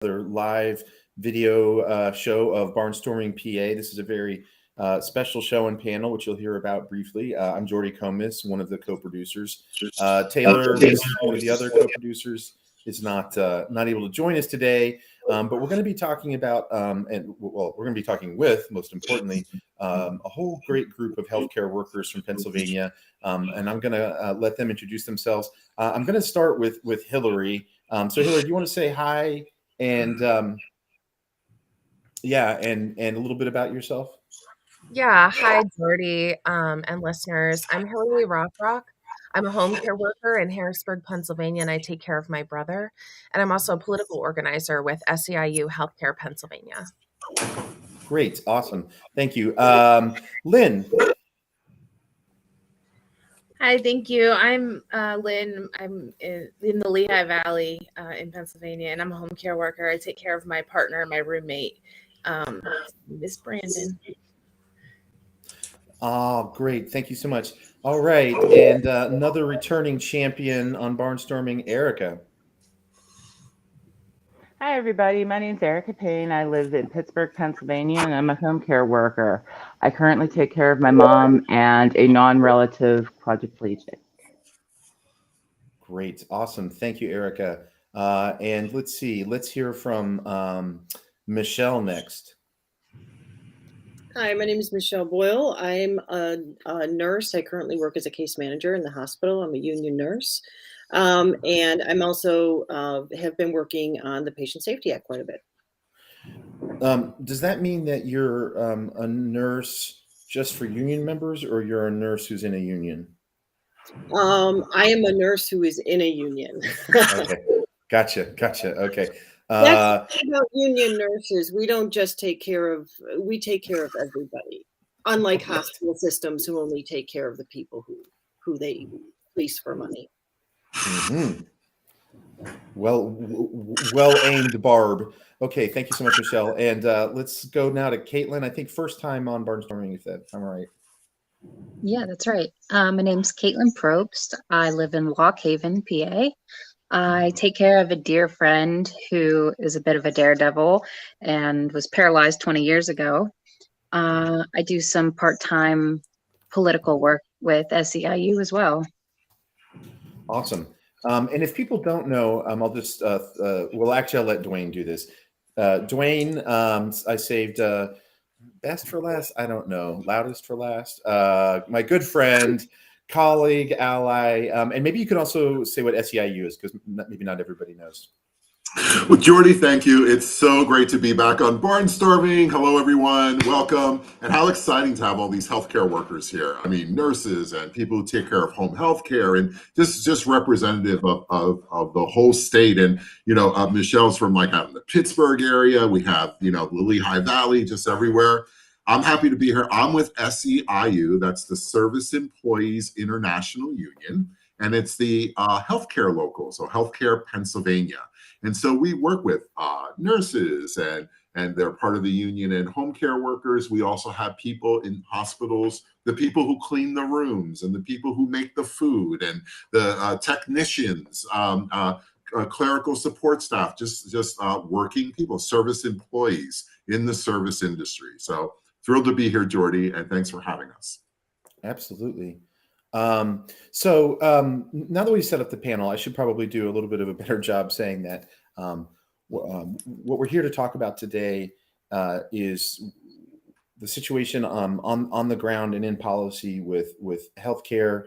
live video show of Barnstorming PA. This is a very special show and panel, which you'll hear about briefly. I'm Jordy Comis, one of the co-producers. Taylor, who's one of the other co-producers, is not able to join us today. But we're going to be talking about, we're going to be talking with, most importantly, a whole great group of healthcare workers from Pennsylvania. And I'm going to let them introduce themselves. I'm going to start with Hillary. So Hillary, do you want to say hi and and a little bit about yourself? Yeah, hi, Jordy, and listeners. I'm Hillary Rothrock. I'm a home care worker in Harrisburg, Pennsylvania, and I take care of my brother. And I'm also a political organizer with SEIU Healthcare Pennsylvania. Great, awesome, thank you, Lynn. Hi, thank you. I'm Lynn. I'm in the Lehigh Valley in Pennsylvania, and I'm a home care worker. I take care of my partner, my roommate, Miss Brandon. Oh, great. Thank you so much. All right. And another returning champion on Barnstorming, Erica. Hi, everybody. My name is Erica Payne. I live in Pittsburgh, Pennsylvania, and I'm a home care worker. I currently take care of my mom and a non-relative quadriplegic. Great. Awesome. Thank you, Erica. And let's see. Let's hear from Michelle next. Hi, my name is Michelle Boyle. I'm a nurse. I currently work as a case manager in the hospital. I'm a union nurse. And I'm also have been working on the Patient Safety Act quite a bit. Does that mean that you're a nurse just for union members, or you're a nurse who's in a union? I am a nurse who is in a union. Okay. Gotcha. Okay. That's about union nurses. We don't just take care of, we take care of everybody. Unlike hospital systems who only take care of the people who they fleece for money. Mm-hmm. Well aimed, Barb. Okay, thank you so much, Michelle. And let's go now to Caitlin. I think first time on Barnstorming, if I'm right. Yeah, that's right. My name's Caitlin Probst. I live in Lock Haven, PA. I take care of a dear friend who is a bit of a daredevil and was paralyzed 20 years ago. I do some part-time political work with SEIU as well. Awesome. And if people don't know, I'll just, well, actually, I'll let Dwayne do this. Dwayne, I saved best for last. I don't know. Loudest for last. My good friend, colleague, ally, and maybe you could also say what SEIU is, because maybe not everybody knows. Well, Jordy, thank you. It's so great to be back on Barnstorming. Hello, everyone. Welcome. And how exciting to have all these healthcare workers here. I mean, nurses and people who take care of home health care, and just representative of the whole state. And, you know, Michelle's from like out in the Pittsburgh area. We have, you know, the Lehigh Valley, just everywhere. I'm happy to be here. I'm with SEIU. That's the Service Employees International Union. And it's the healthcare local, so Healthcare Pennsylvania. And so we work with nurses, and they're part of the union, and home care workers. We also have people in hospitals, the people who clean the rooms, and the people who make the food, and the technicians, clerical support staff, just working people, service employees in the service industry. So thrilled to be here, Jordy, and thanks for having us. Absolutely. So now that we've set up the panel, I should probably do a little bit of a better job saying that what we're here to talk about today is the situation on the ground and in policy with healthcare,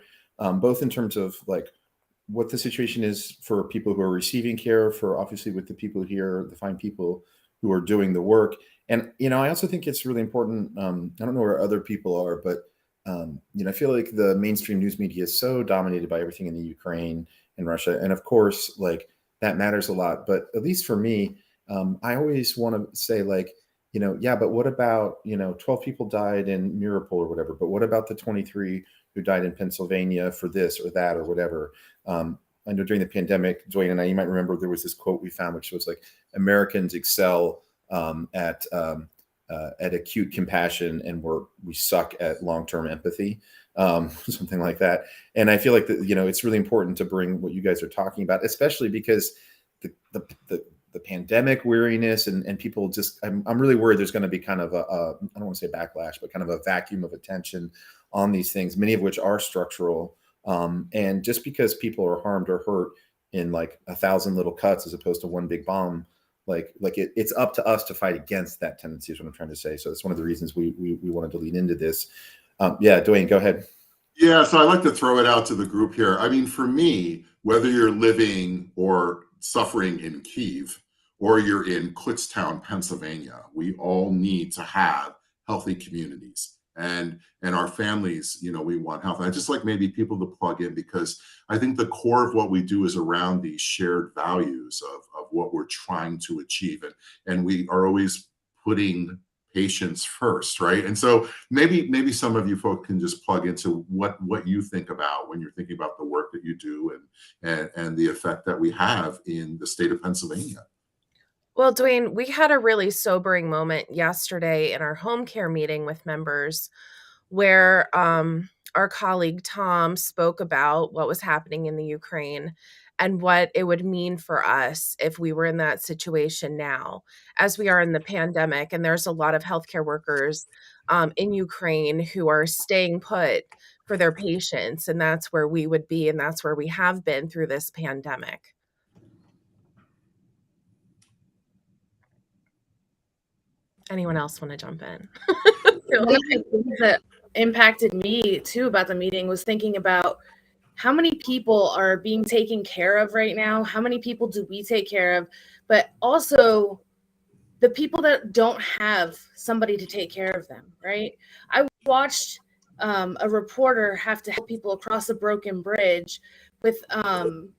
both in terms of like what the situation is for people who are receiving care, for obviously with the people here, the fine people who are doing the work. And, you know, I also think it's really important. I don't know where other people are, but you know, I feel like the mainstream news media is so dominated by everything in the Ukraine and Russia. And of course, like that matters a lot. But at least for me, I always want to say like, you know, yeah, but what about, you know, 12 people died in Mariupol or whatever, but what about the 23 who died in Pennsylvania for this or that or whatever? I know during the pandemic, Dwayne and I, you might remember there was this quote we found, which was like, Americans excel at acute compassion, and we suck at long-term empathy, something like that. And I feel like that, you know, it's really important to bring what you guys are talking about, especially because the the pandemic weariness and people just, I'm really worried there's going to be kind of I don't want to say backlash, but kind of a vacuum of attention on these things, many of which are structural. And just because people are harmed or hurt in like 1,000 little cuts as opposed to one big bomb, it's up to us to fight against that tendency is what I'm trying to say. So that's one of the reasons we wanted to lean into this. Yeah, Dwayne, go ahead. Yeah, so I like to throw it out to the group here. I mean, for me, whether you're living or suffering in Kyiv or you're in Kutztown, Pennsylvania, we all need to have healthy communities. And our families, you know, we want health. And I just like maybe people to plug in, because I think the core of what we do is around these shared values of what we're trying to achieve. And we are always putting patients first, right? And so maybe some of you folks can just plug into what you think about when you're thinking about the work that you do and the effect that we have in the state of Pennsylvania. Well, Dwayne, we had a really sobering moment yesterday in our home care meeting with members where our colleague Tom spoke about what was happening in the Ukraine and what it would mean for us if we were in that situation now, as we are in the pandemic. And there's a lot of healthcare workers in Ukraine who are staying put for their patients. And that's where we would be. And that's where we have been through this pandemic. Anyone else want to jump in? One of the things that impacted me too about the meeting was thinking about how many people are being taken care of right now? How many people do we take care of? But also the people that don't have somebody to take care of them, right? I watched a reporter have to help people across a broken bridge with an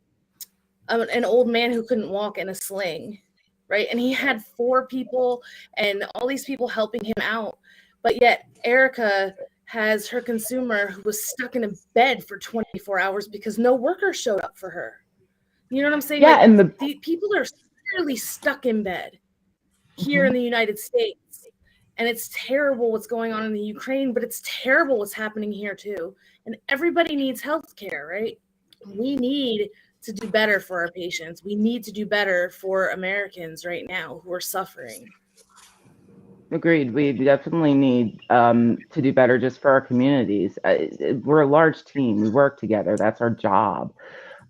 old man who couldn't walk in a sling, right? And he had 4 people and all these people helping him out. But yet Erica has her consumer who was stuck in a bed for 24 hours because no worker showed up for her. You know what I'm saying? Yeah, like, and the people are literally stuck in bed here in the United States. And it's terrible what's going on in the Ukraine, but it's terrible what's happening here too. And everybody needs health care, right? We need to do better for our patients. We need to do better for Americans right now who are suffering. Agreed. We definitely need to do better just for our communities. We're a large team. We work together. That's our job.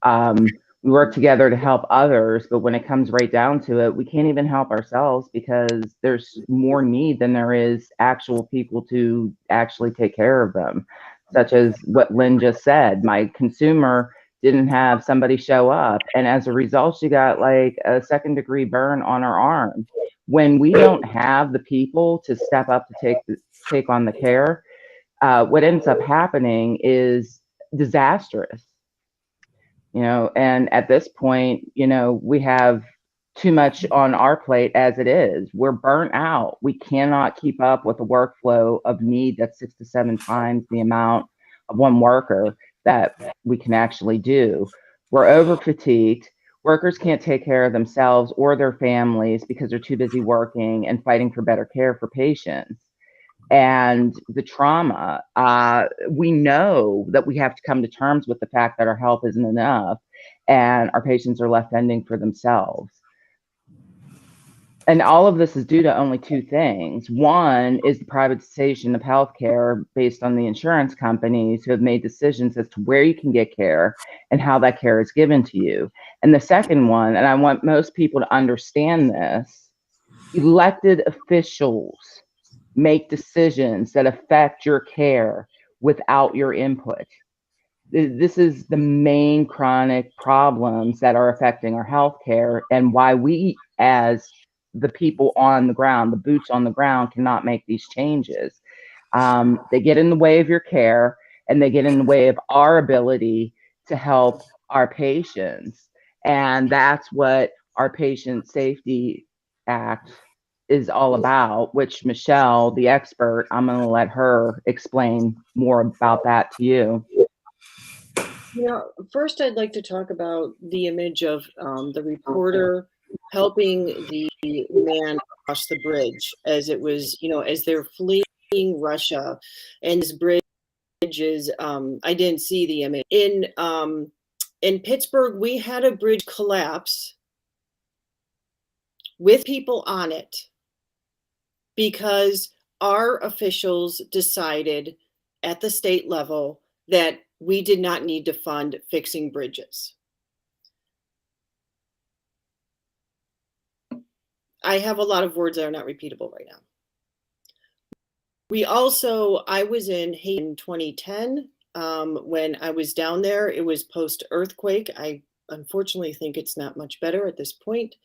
We work together to help others, but when it comes right down to it, we can't even help ourselves because there's more need than there is actual people to actually take care of them, such as what Lynn just said. My consumer didn't have somebody show up, and as a result, she got like a second-degree burn on her arm. When we don't have the people to step up to take on the care, what ends up happening is disastrous. You know, and at this point, you know, we have too much on our plate as it is. We're burnt out. We cannot keep up with the workflow of need that's 6 to 7 times the amount of one worker that we can actually do. We're over fatigued. Workers can't take care of themselves or their families because they're too busy working and fighting for better care for patients. And the trauma, we know that we have to come to terms with the fact that our health isn't enough and our patients are left fending for themselves. And all of this is due to only 2 things. One is the privatization of healthcare based on the insurance companies who have made decisions as to where you can get care and how that care is given to you. And the second one, and I want most people to understand this, elected officials make decisions that affect your care without your input. This is the main chronic problems that are affecting our healthcare and why we, as the people on the ground, the boots on the ground, cannot make these changes. They get in the way of your care and they get in the way of our ability to help our patients. And that's what our Patient Safety Act is all about, which Michelle, the expert, I'm going to let her explain more about that to you. You know, first I'd like to talk about the image of the reporter helping the man across the bridge as it was, you know, as they're fleeing Russia. And this bridge is, I didn't see the image. In Pittsburgh, we had a bridge collapse with people on it because our officials decided at the state level that we did not need to fund fixing bridges. I have a lot of words that are not repeatable right now. I was in Haiti in 2010. When I was down there, it was post-earthquake. I unfortunately think it's not much better at this point.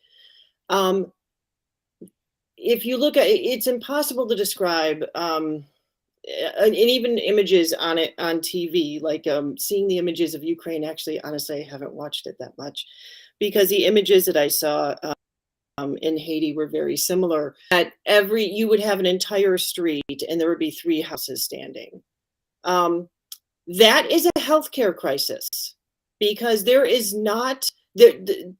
If you look at it, it's impossible to describe, and even images on it on TV, like seeing the images of Ukraine. Actually, honestly, I haven't watched it that much because the images that I saw in Haiti were very similar. You would have an entire street and there would be 3 houses standing. That is a healthcare crisis because there is not, the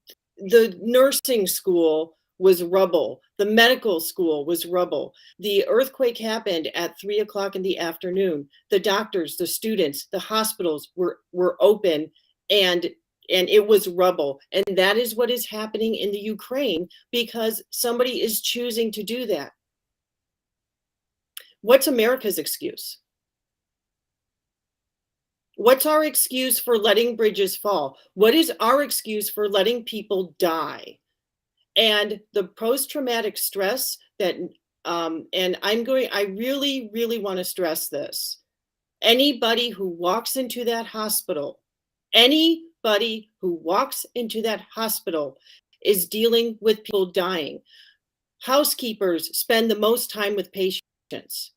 nursing school was rubble. The medical school was rubble. The earthquake happened at 3 o'clock in the afternoon. The doctors, the students, the hospitals were open and it was rubble. And that is what is happening in the Ukraine because somebody is choosing to do that. What's America's excuse? What's our excuse for letting bridges fall? What is our excuse for letting people die? And the post-traumatic stress that, I really, really want to stress this. Anybody who walks into that hospital, is dealing with people dying. Housekeepers spend the most time with patients.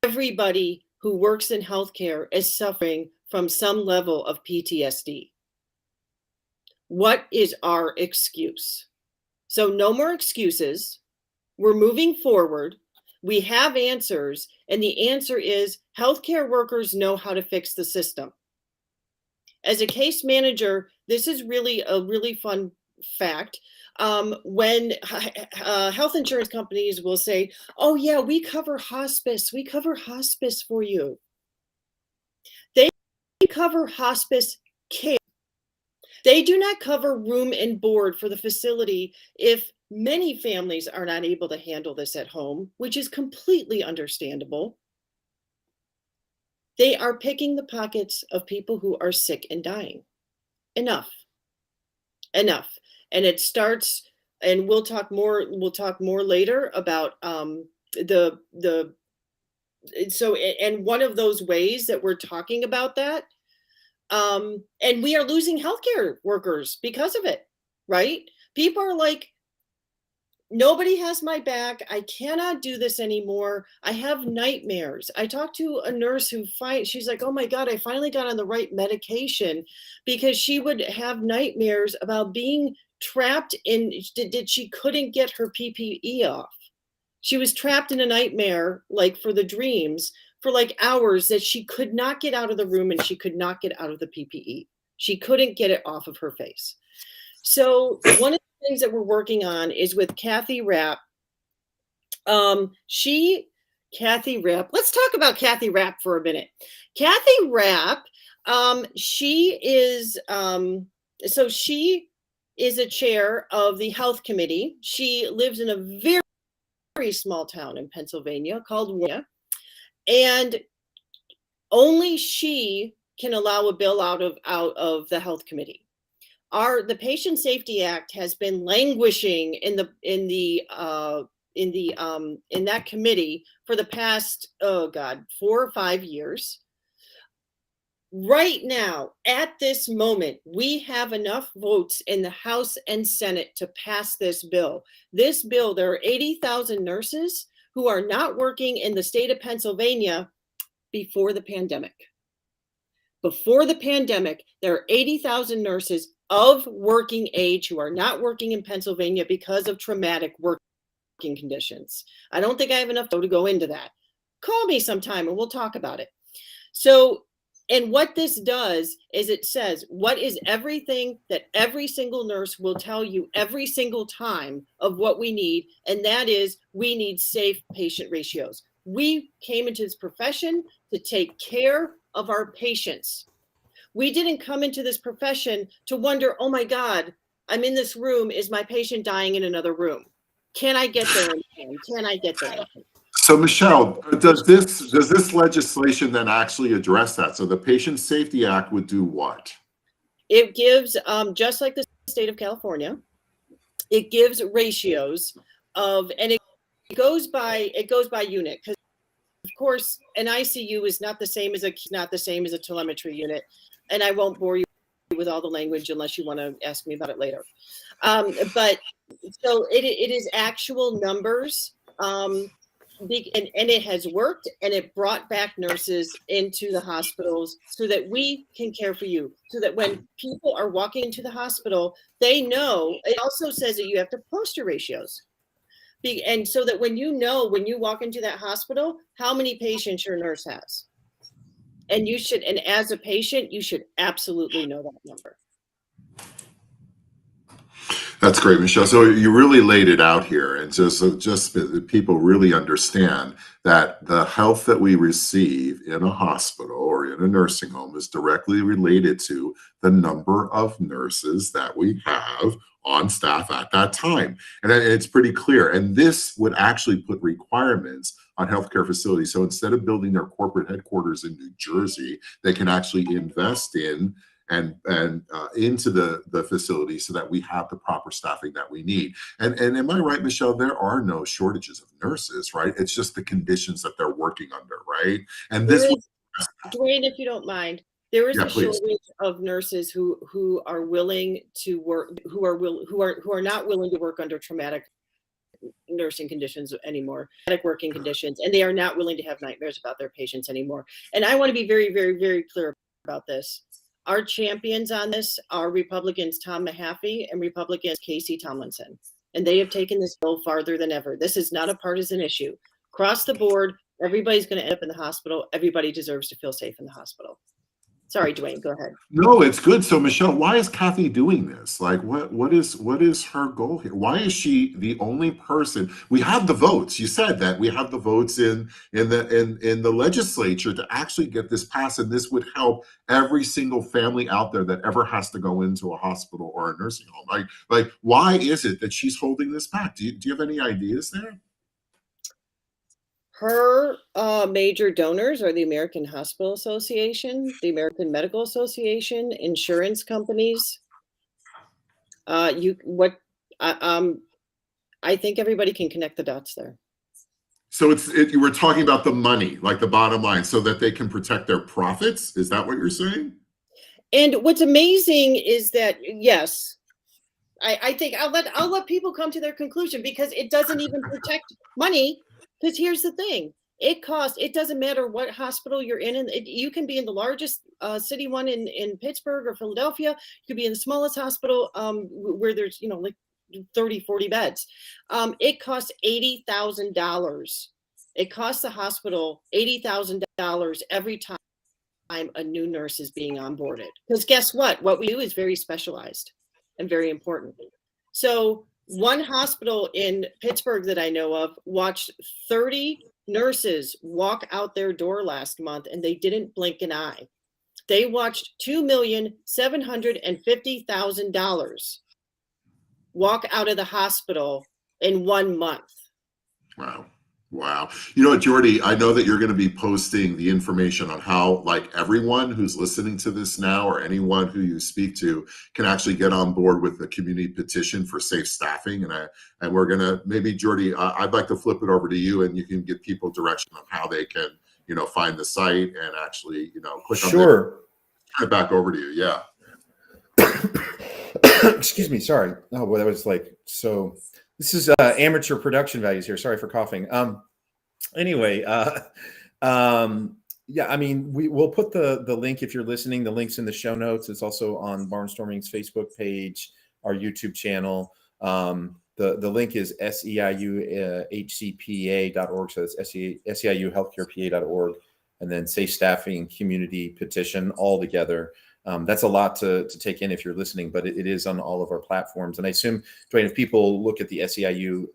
Everybody who works in healthcare is suffering from some level of PTSD. What is our excuse? So no more excuses. We're moving forward. We have answers, and the answer is healthcare workers know how to fix the system. As a case manager, this is really a really fun fact. When health insurance companies will say, oh yeah, we cover hospice for you. They cover hospice care. They do not cover room and board for the facility if many families are not able to handle this at home, which is completely understandable. They are picking the pockets of people who are sick and dying. Enough. And it starts, and we'll talk more later about and one of those ways that we're talking about that, and we are losing healthcare workers because of it, right? People are like, nobody has my back. I cannot do this anymore. I have nightmares. I talked to a nurse she's like, oh my God, I finally got on the right medication because she would have nightmares about being trapped she couldn't get her PPE off. She was trapped in a nightmare, like for the dreams, for like hours that she could not get out of the room and she could not get out of the PPE. She couldn't get it off of her face. So one of the things that we're working on is with Kathy Rapp. Kathy Rapp, let's talk about Kathy Rapp for a minute. Kathy Rapp, she is a chair of the health committee. She lives in a very, very small town in Pennsylvania called Warren, and only she can allow a bill out of the health committee. The Patient Safety Act has been languishing in that committee for the past 4 or 5 years. Right now, at this moment, we have enough votes in the House and Senate to pass this bill. This bill, there are 80,000 nurses who are not working in the state of Pennsylvania before the pandemic. Before the pandemic, there are 80,000 nurses of working age who are not working in Pennsylvania because of traumatic working conditions. I don't think I have enough to go into that. Call me sometime and we'll talk about it. So, and what this does is it says, what is everything that every single nurse will tell you every single time of what we need? And that is, we need safe patient ratios. We came into this profession to take care of our patients. We didn't come into this profession to wonder, oh my God, I'm in this room. Is my patient dying in another room? Can I get there in time? Can I get there in time? So Michelle, does this legislation then actually address that? So the Patient Safety Act would do what? It gives, just like the state of California, it gives ratios of, and it goes by unit, because of course an ICU is not the same as a telemetry unit, and I won't bore you with all the language unless you want to ask me about it later. But so it is actual numbers. And it has worked, and it brought back nurses into the hospitals so that we can care for you, so that when people are walking into the hospital, they know. It also says that you have to post your ratios, and so that when you walk into that hospital, how many patients your nurse has, and as a patient, you should absolutely know that number. That's great, Michelle. So you really laid it out here, and just that people really understand that the health that we receive in a hospital or in a nursing home is directly related to the number of nurses that we have on staff at that time. And it's pretty clear. And this would actually put requirements on healthcare facilities. So instead of building their corporate headquarters in New Jersey, they can actually invest in and into the facility so that we have the proper staffing that we need. And am I right, Michelle? There are no shortages of nurses, right? It's just the conditions that they're working under, right? And this, Dwayne, if you don't mind, there is Yeah, a please. shortage of nurses who are willing to work, who are not willing to work under traumatic nursing conditions anymore, traumatic working conditions, and they are not willing to have nightmares about their patients anymore. And I want to be very, very, very clear about this. Our champions on this are Republicans Tom Mahaffey and Republicans Casey Tomlinson, and they have taken this bill farther than ever. This is not a partisan issue. Across the board, everybody's going to end up in the hospital. Everybody deserves to feel safe in the hospital. Sorry, Dwayne, go ahead. No, it's good. So Michelle, why is Kathy doing this? Like, what is her goal here? Why is she the only person? We have the votes. You said that we have the votes in the legislature to actually get this passed, and this would help every single family out there that ever has to go into a hospital or a nursing home. Like why is it that she's holding this back? Do you have any ideas there? Her major donors are the American Hospital Association, the American Medical Association, insurance companies. I think everybody can connect the dots there. So you were talking about the money, like the bottom line, so that they can protect their profits. Is that what you're saying? And what's amazing is that, yes, I think I'll let people come to their conclusion, because it doesn't even protect money. Because here's the thing, it doesn't matter what hospital you're in. You can be in the largest city one in Pittsburgh or Philadelphia. You could be in the smallest hospital where there's, like 30, 40 beds. It costs $80,000. It costs the hospital $80,000 every time a new nurse is being onboarded. Because guess what? What we do is very specialized and very important. So one hospital in Pittsburgh that I know of watched 30 nurses walk out their door last month, and they didn't blink an eye. They watched $2,750,000 walk out of the hospital in 1 month. Wow. You know what, Jordy, I know that you're going to be posting the information on how, like, everyone who's listening to this now or anyone who you speak to can actually get on board with the community petition for safe staffing. And we're going to, maybe, Jordy, I'd like to flip it over to you, and you can give people direction on how they can, find the site and actually, click on it. Sure. Turn it back over to you. Yeah. Excuse me. Sorry. Oh, boy, that was so. This is amateur production values here. Sorry for coughing. Anyway, yeah, I mean, we'll put the link, if you're listening, the link's in the show notes. It's also on Barnstorming's Facebook page, our YouTube channel. The link is SEIUHCPA.org. So it's SEIUHealthcarePA.org, and then Safe Staffing Community Petition all together. That's a lot to take in if you're listening, but it is on all of our platforms. And I assume, Dwayne, if people look at the SEIU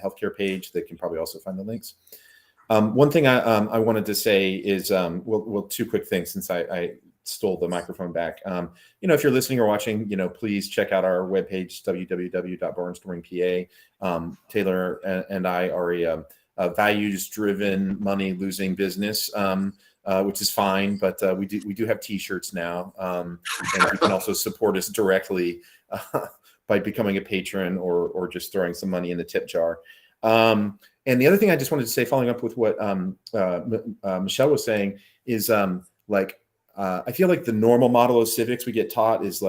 healthcare page, they can probably also find the links. One thing I wanted to say is, well, two quick things, since I stole the microphone back. If you're listening or watching, please check out our webpage, www.barnstorming.pa. Taylor and I are a values-driven, money-losing business, which is fine, but we do have T-shirts now, and you can also support us directly by becoming a patron or just throwing some money in the tip jar. And the other thing I just wanted to say, following up with what Michelle was saying, is I feel like the normal model of civics we get taught is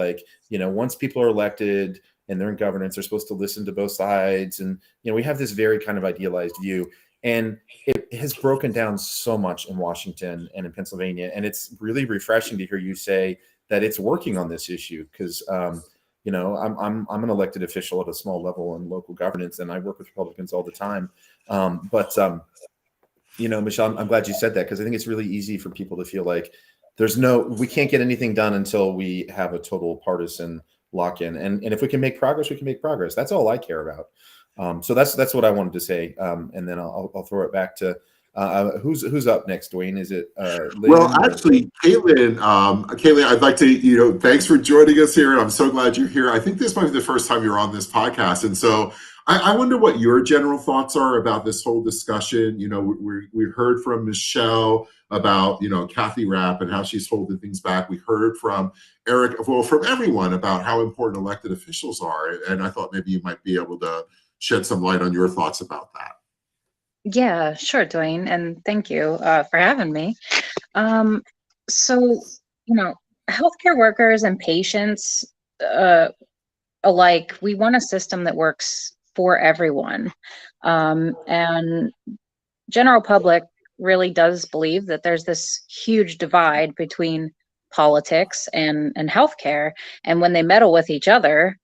once people are elected and they're in governance, they're supposed to listen to both sides. And, we have this very kind of idealized view. And it has broken down so much in Washington and in Pennsylvania. And it's really refreshing to hear you say that it's working on this issue, because I'm an elected official at a small level in local governance, and I work with Republicans all the time. Michelle, I'm glad you said that, because I think it's really easy for people to feel like we can't get anything done until we have a total partisan lock-in. And if we can make progress, we can make progress. That's all I care about. So that's what I wanted to say. And then I'll throw it back to who's up next, Dwayne? Is it Lynn? Well, actually, Caitlin, I'd like to, thanks for joining us here. I'm so glad you're here. I think this might be the first time you're on this podcast. And so I wonder what your general thoughts are about this whole discussion. We heard from Michelle about, Kathy Rapp and how she's holding things back. We heard from Eric, from everyone, about how important elected officials are. And I thought maybe you might be able to shed some light on your thoughts about that. Yeah, sure, Dwayne, and thank you for having me. So, healthcare workers and patients alike, we want a system that works for everyone. And general public really does believe that there's this huge divide between politics and healthcare, and when they meddle with each other,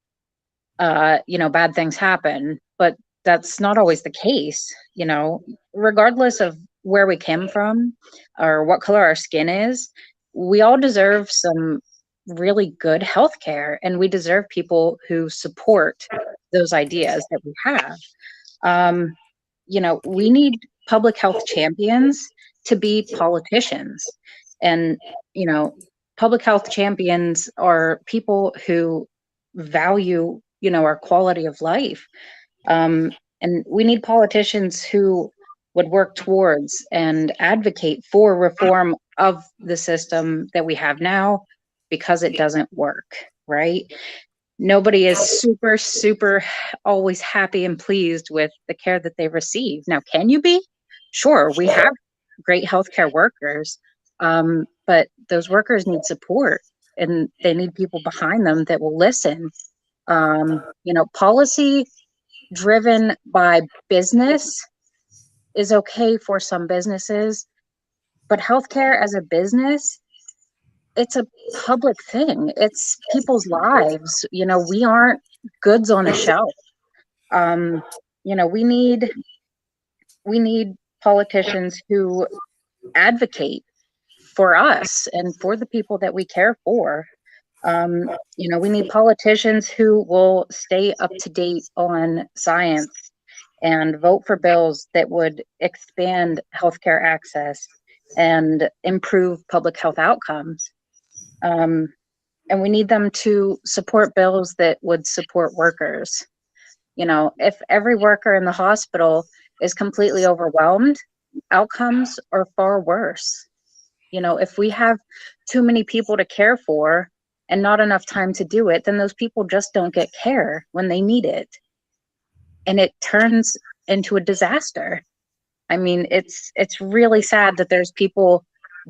bad things happen. But that's not always the case. Regardless of where we came from or what color our skin is, we all deserve some really good health care, and we deserve people who support those ideas that we have. We need public health champions to be politicians. And, public health champions are people who value, our quality of life. And we need politicians who would work towards and advocate for reform of the system that we have now, because it doesn't work, right? Nobody is super, super always happy and pleased with the care that they receive. Now, can you be? Sure, we have great healthcare workers, but those workers need support, and they need people behind them that will listen. Policy driven by business is okay for some businesses, but healthcare as a business, it's a public thing. It's people's lives. We aren't goods on a shelf. We need politicians who advocate for us and for the people that we care for. We need politicians who will stay up to date on science and vote for bills that would expand healthcare access and improve public health outcomes. And we need them to support bills that would support workers. If every worker in the hospital is completely overwhelmed, outcomes are far worse. If we have too many people to care for and not enough time to do it, then those people just don't get care when they need it. And it turns into a disaster. I mean, it's really sad that there's people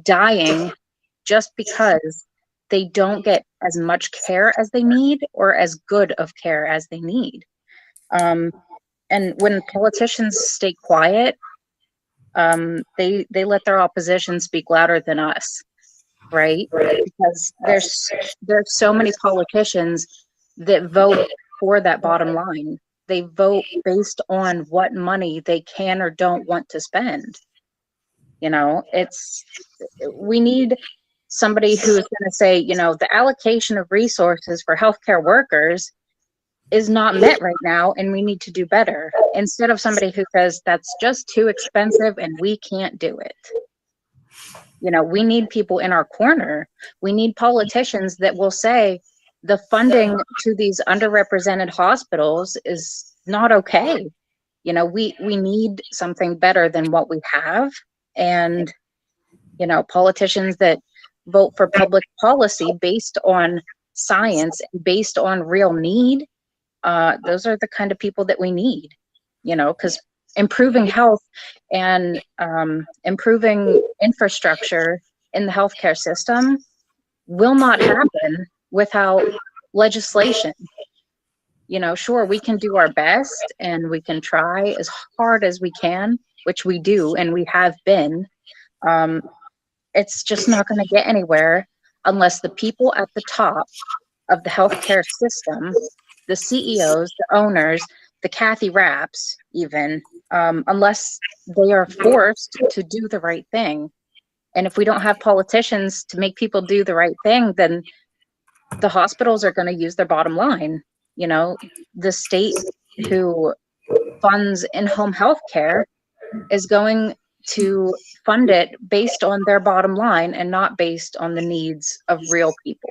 dying just because they don't get as much care as they need or as good of care as they need. And when politicians stay quiet, they let their opposition speak louder than us, right? Because there's so many politicians that vote for that bottom line. They vote based on what money they can or don't want to spend. We need somebody who's going to say, the allocation of resources for healthcare workers is not met right now, and we need to do better, instead of somebody who says that's just too expensive and we can't do it. We need people in our corner. We need politicians that will say the funding to these underrepresented hospitals is not okay. We need something better than what we have. And, politicians that vote for public policy based on science, based on real need, those are the kind of people that we need, because improving health and improving infrastructure in the healthcare system will not happen without legislation. Sure, we can do our best and we can try as hard as we can, which we do and we have been. It's just not going to get anywhere unless the people at the top of the healthcare system, the CEOs, the owners, the Kathy Rapps, even, unless they are forced to do the right thing. And if we don't have politicians to make people do the right thing, then the hospitals are going to use their bottom line. The state who funds in-home health care is going to fund it based on their bottom line and not based on the needs of real people.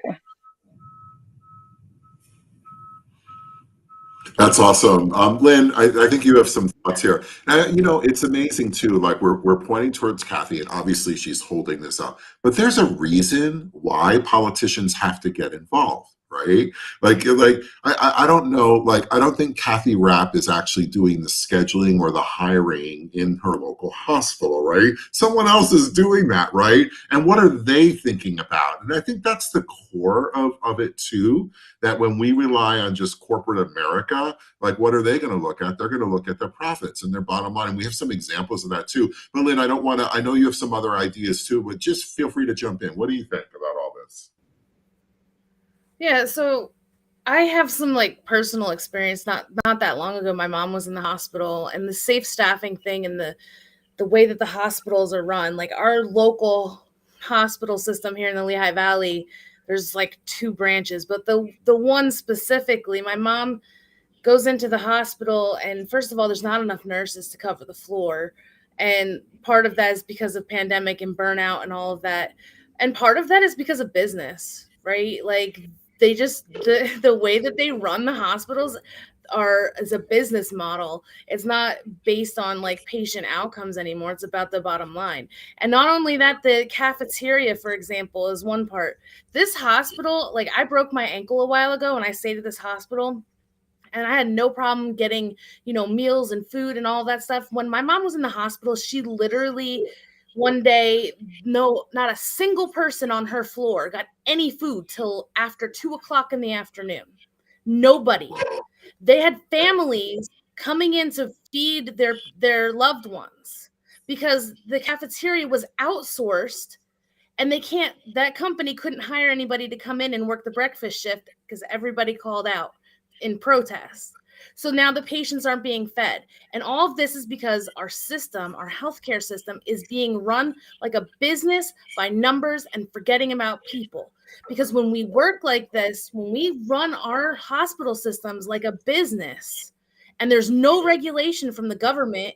That's awesome. Lynn, I think you have some thoughts here. It's amazing too, like we're pointing towards Kathy and obviously she's holding this up, but there's a reason why politicians have to get involved, right? I don't know, like, I don't think Kathy Rapp is actually doing the scheduling or the hiring in her local hospital, right? Someone else is doing that, right? And what are they thinking about? And I think that's the core of it too, that when we rely on just corporate America, like, what are they going to look at? They're going to look at their profits and their bottom line. And we have some examples of that too. But Lynn, I know you have some other ideas too, but just feel free to jump in. What do you think about all this? Yeah, so I have some like personal experience. Not that long ago, my mom was in the hospital, and the safe staffing thing and the way that the hospitals are run, like our local hospital system here in the Lehigh Valley, there's like 2 branches, but the one specifically, my mom goes into the hospital, and first of all, there's not enough nurses to cover the floor, and part of that is because of pandemic and burnout and all of that, and part of that is because of business, right? Like, they just, the way that they run the hospitals is a business model. It's not based on like patient outcomes anymore. It's about the bottom line. And not only that, the cafeteria, for example, is one part. This hospital, like, I broke my ankle a while ago and I stayed at this hospital, and I had no problem getting, meals and food and all that stuff. When my mom was in the hospital, she literally, one day, not a single person on her floor got any food till after 2:00 in the afternoon. Nobody. They had families coming in to feed their loved ones because the cafeteria was outsourced, and that company couldn't hire anybody to come in and work the breakfast shift because everybody called out in protest. So now the patients aren't being fed. And all of this is because our healthcare system, is being run like a business by numbers and forgetting about people. Because when we work like this, when we run our hospital systems like a business, and there's no regulation from the government,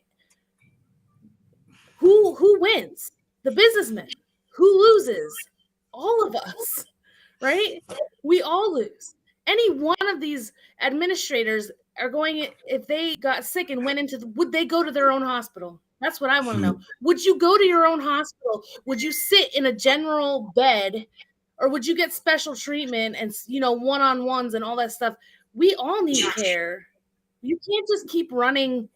who wins? The businessman. Who loses? All of us, right? We all lose. Any one of these administrators are going, if they got sick and went would they go to their own hospital? That's what I want to know. Would you go to your own hospital? Would you sit in a general bed, or would you get special treatment and, one-on-ones and all that stuff? We all need care. You can't just keep running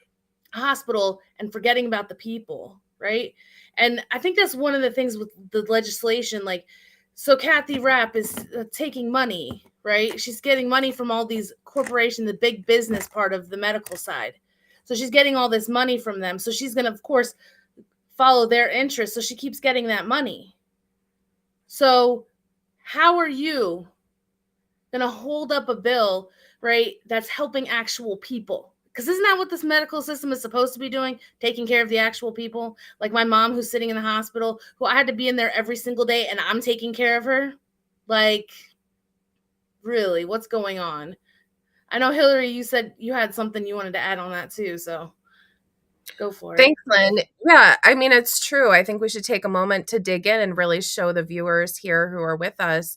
a hospital and forgetting about the people, right? And I think that's one of the things with the legislation, like, so Kathy Rapp is taking money, right? She's getting money from all these corporations, the big business part of the medical side. So she's getting all this money from them. So she's going to, of course, follow their interests. So she keeps getting that money. So how are you going to hold up a bill, right, that's helping actual people? Because isn't that what this medical system is supposed to be doing? Taking care of the actual people? Like my mom, who's sitting in the hospital, who I had to be in there every single day, and I'm taking care of her? Like, really, what's going on? I know, Hillary, you said you had something you wanted to add on that too, so. Go for it. Thanks, Lynn. Yeah, I mean, it's true. I think we should take a moment to dig in and really show the viewers here who are with us,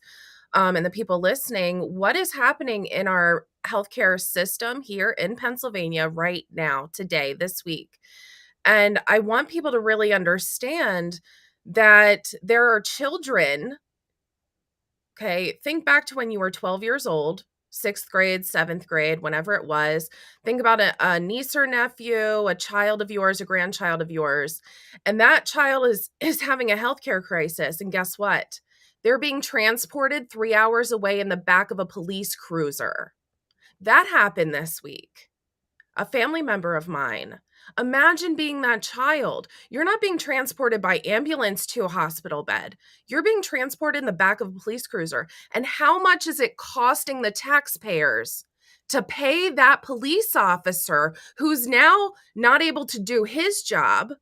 and the people listening, what is happening in our healthcare system here in Pennsylvania right now, today, this week. And I want people to really understand that there are children. Okay, think back to when you were 12 years old, 6th grade, 7th grade, whenever it was. Think about a niece or nephew, a child of yours, a grandchild of yours, and that child is having a healthcare crisis. And guess what? They're being transported 3 hours away in the back of a police cruiser. That happened this week. A family member of mine. Imagine being that child. You're not being transported by ambulance to a hospital bed. You're being transported in the back of a police cruiser. And how much is it costing the taxpayers to pay that police officer who's now not able to do his job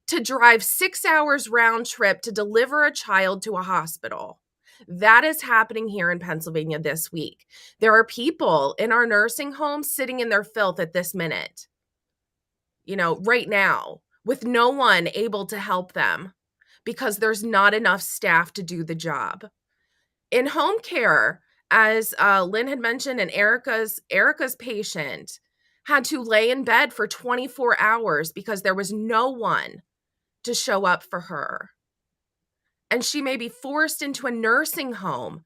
to drive 6 hours round trip to deliver a child to a hospital? That is happening here in Pennsylvania this week. There are people in our nursing homes sitting in their filth at this minute, right now, with no one able to help them because there's not enough staff to do the job. In home care, as Lynn had mentioned, and Erica's patient had to lay in bed for 24 hours because there was no one to show up for her. And she may be forced into a nursing home.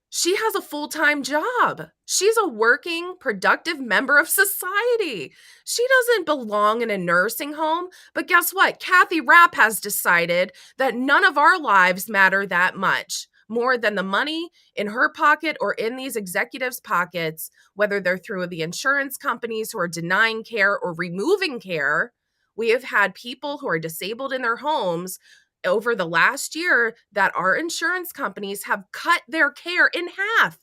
She has a full-time job. She's a working, productive member of society. She doesn't belong in a nursing home. But guess what? Kathy Rapp has decided that none of our lives matter that much, more than the money in her pocket or in these executives' pockets, whether they're through the insurance companies who are denying care or removing care. We have had people who are disabled in their homes over the last year that our insurance companies have cut their care in half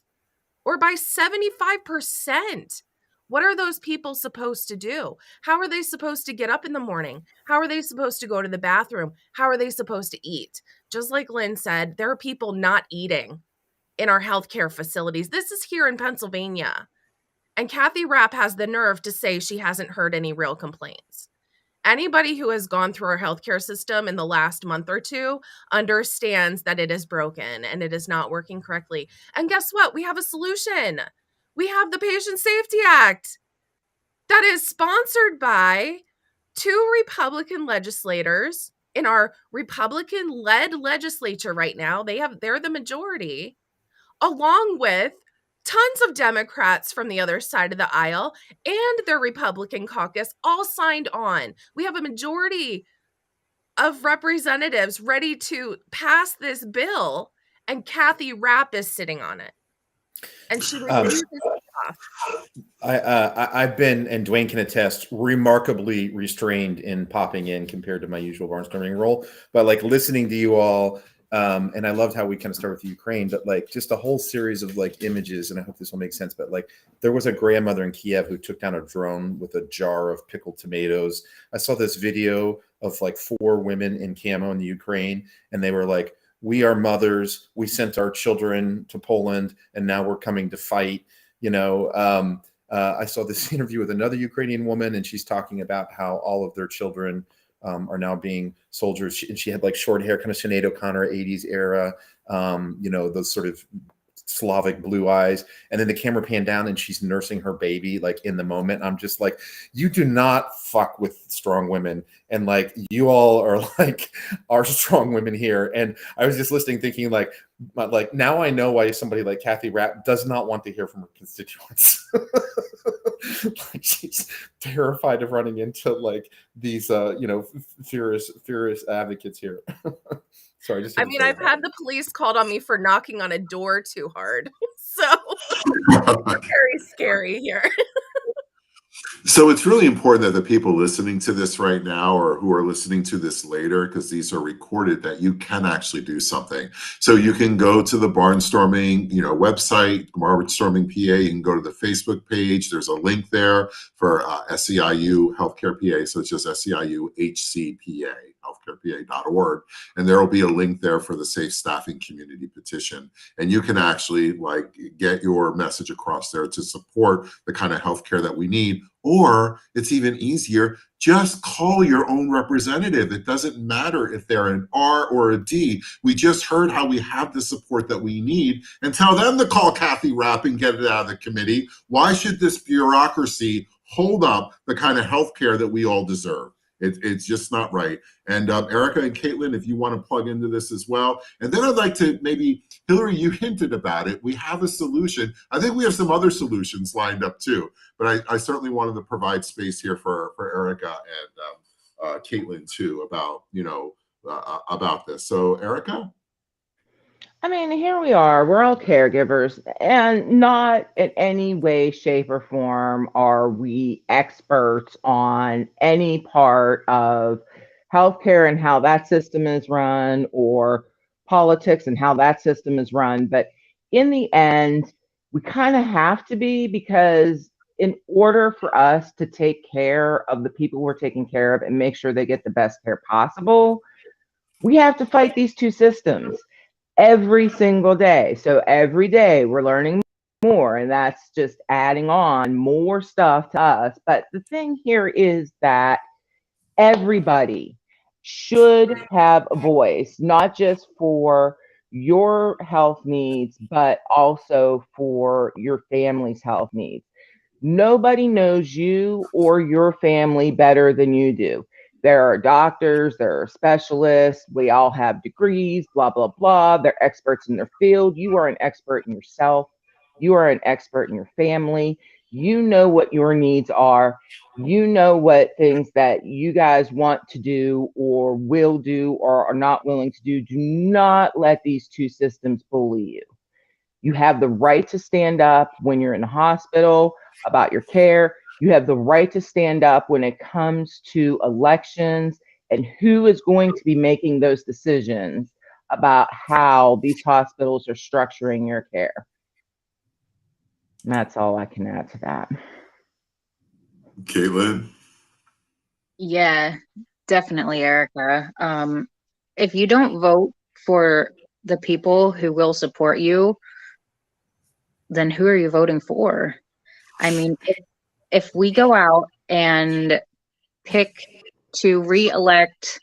or by 75%. What are those people supposed to do? How are they supposed to get up in the morning? How are they supposed to go to the bathroom? How are they supposed to eat? Just like Lynn said, there are people not eating in our healthcare facilities. This is here in Pennsylvania. And Kathy Rapp has the nerve to say she hasn't heard any real complaints. Anybody who has gone through our healthcare system in the last month or two understands that it is broken and it is not working correctly. And guess what? We have a solution. We have the Patient Safety Act that is sponsored by 2 Republican legislators in our Republican-led legislature right now. They're the majority, along with tons of Democrats from the other side of the aisle and their Republican caucus all signed on. We have a majority of representatives ready to pass this bill, and Kathy Rapp is sitting on it. And she refuses to off. I've been, and Dwayne can attest, remarkably restrained in popping in compared to my usual barnstorming role. But like listening to you all, and I loved how we kind of started with Ukraine, but like just a whole series of like images, and I hope this will make sense. But like there was a grandmother in Kiev who took down a drone with a jar of pickled tomatoes. I saw this video of like 4 women in camo in the Ukraine, and they were like, "We are mothers. We sent our children to Poland, and now we're coming to fight." I saw this interview with another Ukrainian woman, and she's talking about how all of their children are now being soldiers. And she had like short hair, kind of Sinead O'Connor 80s era, those sort of Slavic blue eyes. And then the camera panned down and she's nursing her baby like in the moment. I'm just like, you do not fuck with strong women. And like, you all are like our strong women here. And I was just listening thinking like now I know why somebody like Kathy Rapp does not want to hear from her constituents. Like she's terrified of running into like these, furious advocates here. Sorry, I've had the police called on me for knocking on a door too hard. So very scary here. So it's really important that the people listening to this right now or who are listening to this later, because these are recorded, that you can actually do something. So you can go to the Barnstorming, website, Barnstorming PA. You can go to the Facebook page. There's a link there for SEIU Healthcare PA. So it's just SEIU HCPA, Healthcare barnstormerspa.org, and there will be a link there for the Safe Staffing Community Petition. And you can actually like get your message across there to support the kind of healthcare that we need. Or it's even easier, just call your own representative. It doesn't matter if they're an R or a D. We just heard how we have the support that we need, and tell them to call Kathy Rapp and get it out of the committee. Why should this bureaucracy hold up the kind of healthcare that we all deserve? It's just not right. And Erica and Caitlin, if you want to plug into this as well. And then I'd like to maybe, Hillary, you hinted about it. We have a solution. I think we have some other solutions lined up too. But I certainly wanted to provide space here for Erica and Caitlin too about, about this. So Erica? I mean, here we are. We're all caregivers, and not in any way, shape, or form are we experts on any part of healthcare and how that system is run, or politics and how that system is run. But in the end, we kind of have to be, because in order for us to take care of the people we're taking care of and make sure they get the best care possible, we have to fight these two systems every single day. So every day we're learning more, and that's just adding on more stuff to us. But the thing here is that everybody should have a voice, not just for your health needs, but also for your family's health needs. Nobody knows you or your family better than you do. There are doctors, there are specialists, we all have degrees, blah, blah, blah. They're experts in their field. You are an expert in yourself. You are an expert in your family. You know what your needs are. You know what things that you guys want to do or will do or are not willing to do. Do not let these two systems bully you. You have the right to stand up when you're in the hospital about your care. You have the right to stand up when it comes to elections and who is going to be making those decisions about how these hospitals are structuring your care. And that's all I can add to that. Caitlin? Yeah, definitely, Erica. If you don't vote for the people who will support you, then who are you voting for? I mean, if we go out and pick to re-elect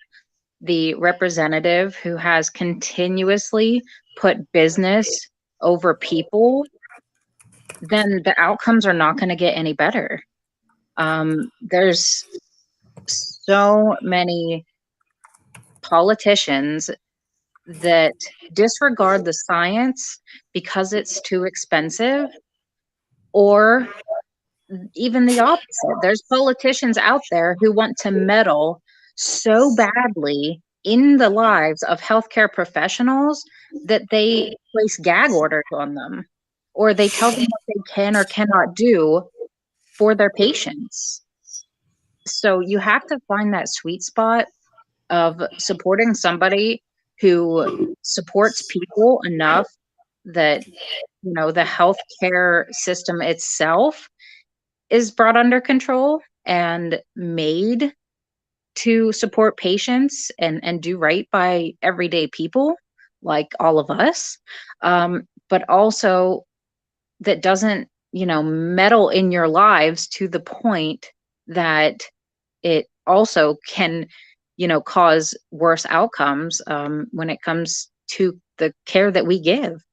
the representative who has continuously put business over people, then the outcomes are not going to get any better. There's so many politicians that disregard the science because it's too expensive, or even the opposite. There's politicians out there who want to meddle so badly in the lives of healthcare professionals that they place gag orders on them, or they tell them what they can or cannot do for their patients. So you have to find that sweet spot of supporting somebody who supports people enough that, you know, the healthcare system itself is brought under control and made to support patients and do right by everyday people like all of us, but also that doesn't, you know, meddle in your lives to the point that it also can, you know, cause worse outcomes when it comes to the care that we give.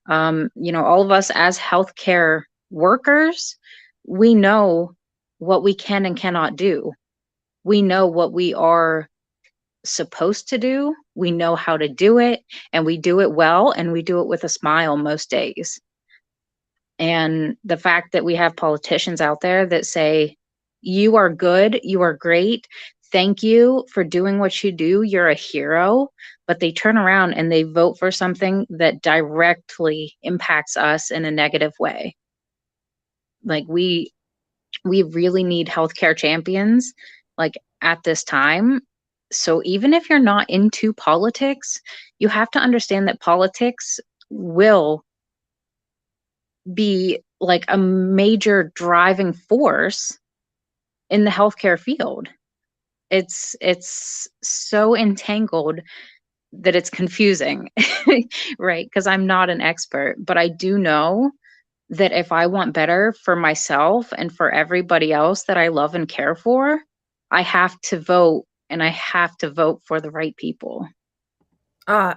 You know, all of us as healthcare workers, we know what we can and cannot do. We know what we are supposed to do. We know how to do it, and we do it well, and we do it with a smile most days. And the fact that we have politicians out there that say, you are good, you are great, thank you for doing what you do, you're a hero, but they turn around and they vote for something that directly impacts us in a negative way. Like we really need healthcare champions like at this time. So even if you're not into politics, you have to understand that politics will be like a major driving force in the healthcare field. it's so entangled that it's confusing, right? Because I'm not an expert, but I do know that if I want better for myself and for everybody else that I love and care for, I have to vote, and I have to vote for the right people.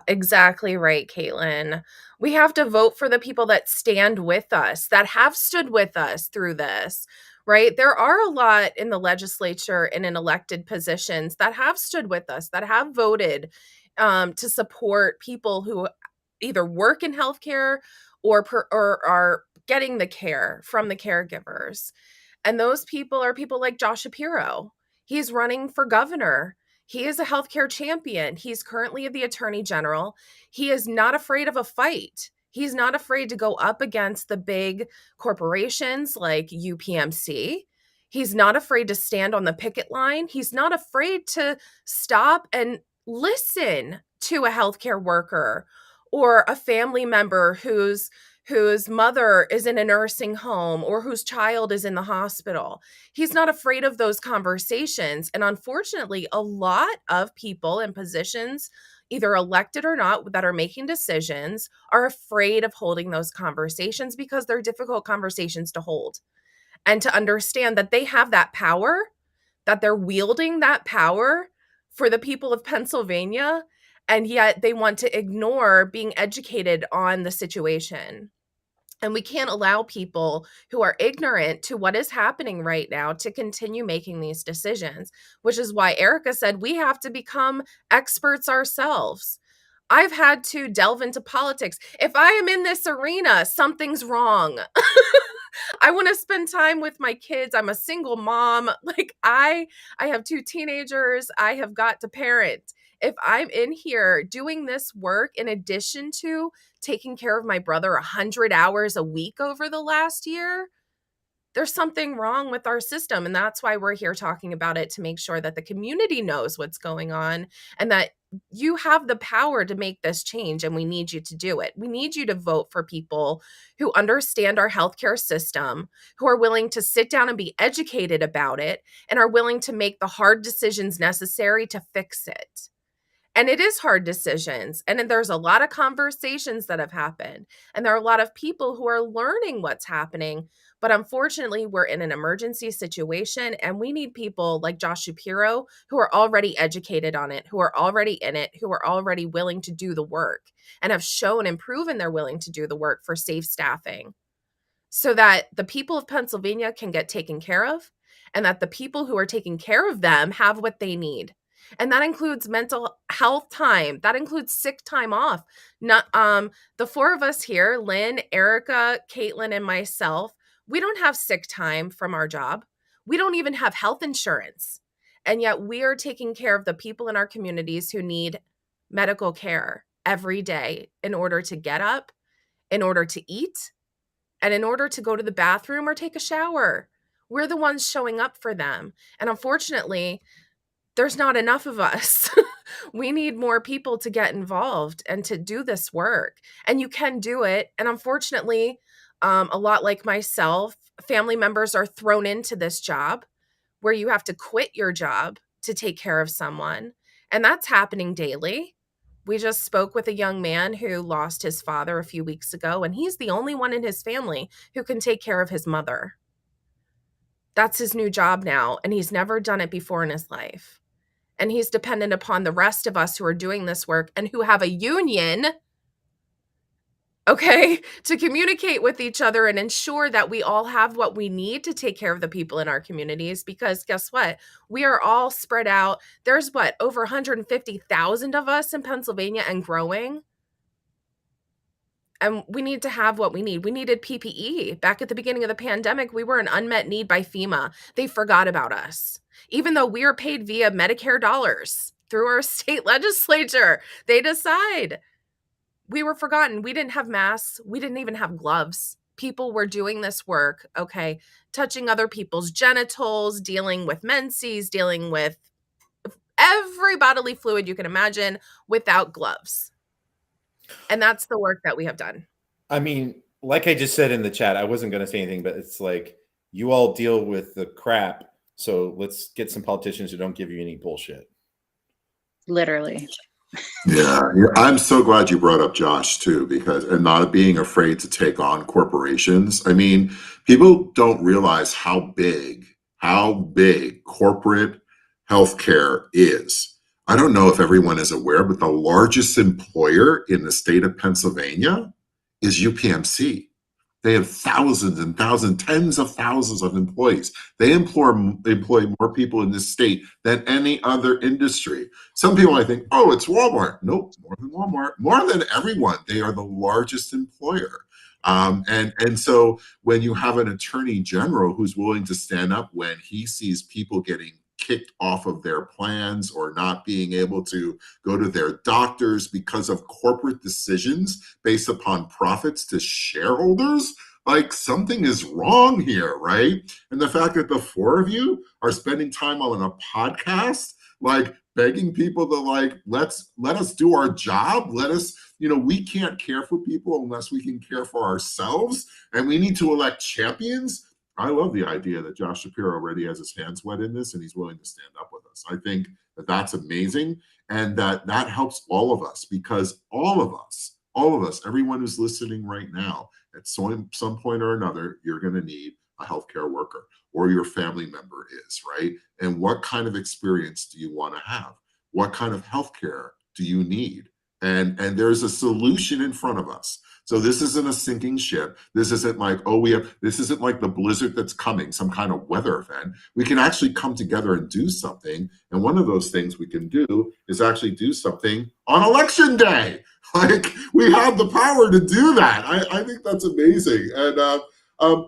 Exactly right, Caitlin. We have to vote for the people that stand with us, that have stood with us through this, right? There are a lot in the legislature and in elected positions that have stood with us, that have voted to support people who either work in healthcare or are getting the care from the caregivers. And those people are people like Josh Shapiro. He's running for governor. He is a healthcare champion. He's currently the attorney general. He is not afraid of a fight. He's not afraid to go up against the big corporations like UPMC. He's not afraid to stand on the picket line. He's not afraid to stop and listen to a healthcare worker or a family member whose mother is in a nursing home or whose child is in the hospital. He's not afraid of those conversations. And unfortunately, a lot of people in positions, either elected or not, that are making decisions are afraid of holding those conversations because they're difficult conversations to hold. And to understand that they have that power, that they're wielding that power for the people of Pennsylvania, and yet they want to ignore being educated on the situation. And we can't allow people who are ignorant to what is happening right now to continue making these decisions, which is why Erica said we have to become experts ourselves. I've had to delve into politics. If I am in this arena, something's wrong. I want to spend time with my kids. I'm a single mom. Like I have 2 teenagers. I have got to parent. If I'm in here doing this work in addition to taking care of my brother 100 hours a week over the last year, there's something wrong with our system. And that's why we're here talking about it, to make sure that the community knows what's going on and that you have the power to make this change. And we need you to do it. We need you to vote for people who understand our healthcare system, who are willing to sit down and be educated about it, and are willing to make the hard decisions necessary to fix it. And it is hard decisions. And then there's a lot of conversations that have happened. And there are a lot of people who are learning what's happening. But unfortunately, we're in an emergency situation. And we need people like Josh Shapiro who are already educated on it, who are already in it, who are already willing to do the work and have shown and proven they're willing to do the work for safe staffing, so that the people of Pennsylvania can get taken care of and that the people who are taking care of them have what they need. And that includes mental health time. That includes sick time off. Not the 4 of us here, Lynn, Erica, Caitlin, and myself, we don't have sick time from our job. We don't even have health insurance. And yet we are taking care of the people in our communities who need medical care every day in order to get up, in order to eat, and in order to go to the bathroom or take a shower. We're the ones showing up for them. And unfortunately, there's not enough of us. We need more people to get involved and to do this work. And you can do it. And unfortunately, a lot like myself, family members are thrown into this job where you have to quit your job to take care of someone. And that's happening daily. We just spoke with a young man who lost his father a few weeks ago, and he's the only one in his family who can take care of his mother. That's his new job now, and he's never done it before in his life. And he's dependent upon the rest of us who are doing this work and who have a union, okay, to communicate with each other and ensure that we all have what we need to take care of the people in our communities. Because guess what? We are all spread out. There's over 150,000 of us in Pennsylvania and growing. And we need to have what we need. We needed PPE. Back at the beginning of the pandemic, we were an unmet need by FEMA. They forgot about us. Even though we are paid via Medicare dollars through our state legislature, they decide. We were forgotten. We didn't have masks. We didn't even have gloves. People were doing this work, okay, touching other people's genitals, dealing with menses, dealing with every bodily fluid you can imagine without gloves. And that's the work that we have done. I mean, like I just said in the chat, I wasn't going to say anything, but it's like you all deal with the crap So let's get some politicians who don't give you any bullshit. Literally. Yeah, I'm so glad you brought up Josh too, because and not being afraid to take on corporations. I mean, people don't realize how big corporate healthcare is. I don't know if everyone is aware, but the largest employer in the state of Pennsylvania is UPMC. They have thousands and thousands, tens of thousands of employees. They employ more people in this state than any other industry. Some people might think, oh, it's Walmart. Nope, more than Walmart, more than everyone. They are the largest employer. And so when you have an attorney general who's willing to stand up when he sees people getting kicked off of their plans or not being able to go to their doctors because of corporate decisions based upon profits to shareholders, like something is wrong here, right? And the fact that the four of you are spending time on a podcast, like begging people to like, let us do our job. Let us, we can't care for people unless we can care for ourselves. And we need to elect champions. I love the idea that Josh Shapiro already has his hands wet in this and he's willing to stand up with us. I think that that's amazing, and that helps all of us, because all of us, everyone who's listening right now, at some point or another, you're going to need a healthcare worker, or your family member is, right? And what kind of experience do you want to have? What kind of healthcare do you need? And there's a solution in front of us. So this isn't a sinking ship. This isn't like, this isn't like the blizzard that's coming, some kind of weather event. We can actually come together and do something. And one of those things we can do is actually do something on election day. Like, we have the power to do that. I think that's amazing. And I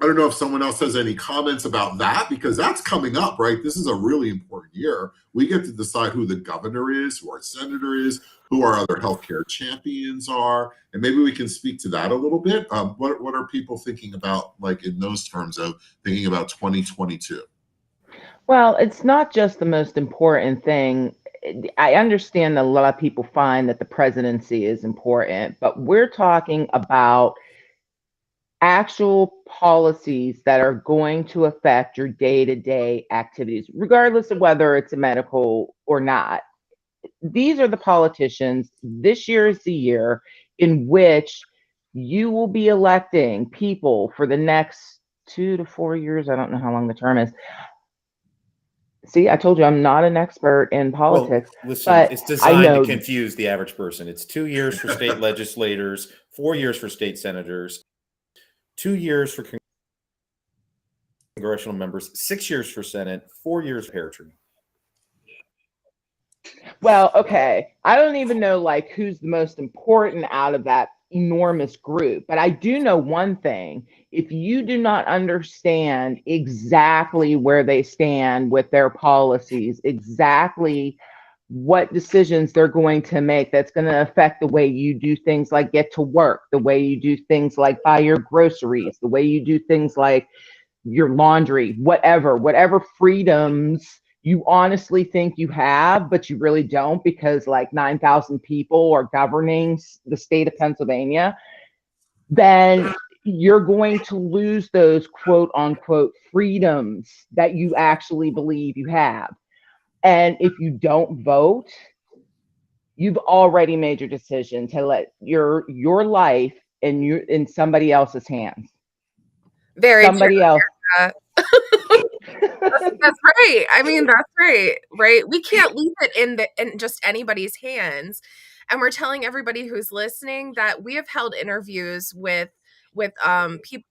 don't know if someone else has any comments about that, because that's coming up, right? This is a really important year. We get to decide who the governor is, who our senator is, who our other healthcare champions are, and maybe we can speak to that a little bit. What are people thinking about, like in those terms of thinking about 2022? Well, it's not just the most important thing. I understand that a lot of people find that the presidency is important, but we're talking about actual policies that are going to affect your day-to-day activities, regardless of whether it's a medical or not. These are the politicians. This year is the year in which you will be electing people for the next 2 to 4 years. I don't know how long the term is. See, I told you I'm not an expert in politics. Well, listen, but it's designed I know to confuse the average person. It's 2 years for state legislators, 4 years for state senators, 2 years for congressional members, 6 years for Senate, 4 years for paratrooper. Well, okay. I don't even know like who's the most important out of that enormous group, but I do know one thing. If you do not understand exactly where they stand with their policies, exactly what decisions they're going to make, that's going to affect the way you do things like get to work, the way you do things like buy your groceries, the way you do things like your laundry, whatever freedoms you honestly think you have, but you really don't, because like 9,000 people are governing the state of Pennsylvania, then you're going to lose those quote unquote freedoms that you actually believe you have. And if you don't vote, you've already made your decision to let your life in somebody else's hands. Very somebody true. else. That's right. I mean, that's right? We can't leave it in just anybody's hands. And we're telling everybody who's listening that we have held interviews with